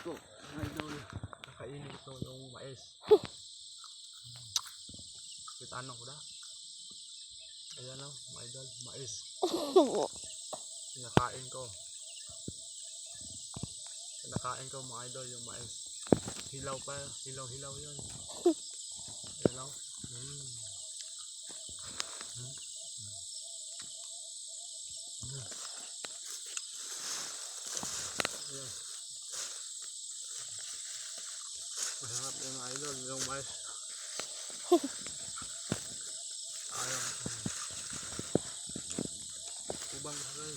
ko, mga idol. Nakainin ko yung mais. Kita ko na. Ayan o, mga idol, mais. Pinakain ko. Pinakain ko mga idol yung mais. Hilaw pa, hilaw yun. Ayan o. Ayan. Masarap yung mga idol, yung mais. Ayan. Ubang saray.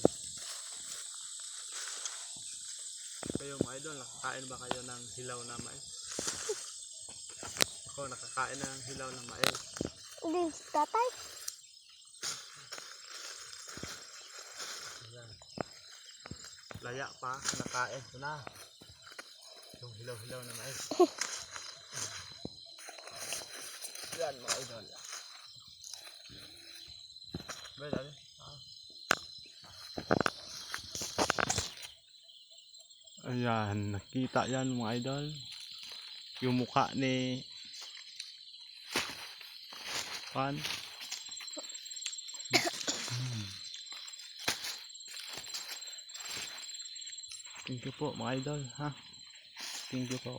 Kayo mga idol, nakakain ba kayo ng hilaw na mais? Ako nakakain ng hilaw na mais. Hindi, tatay. Ayan. Laya pa, nakain ko na. Yung hilaw-hilaw na mais. Yan mga idol. Ba, dali. Ayan, nakita yan mga idol. Yung mukha ni Pan. Thank you po mga idol, ha? Thank you po.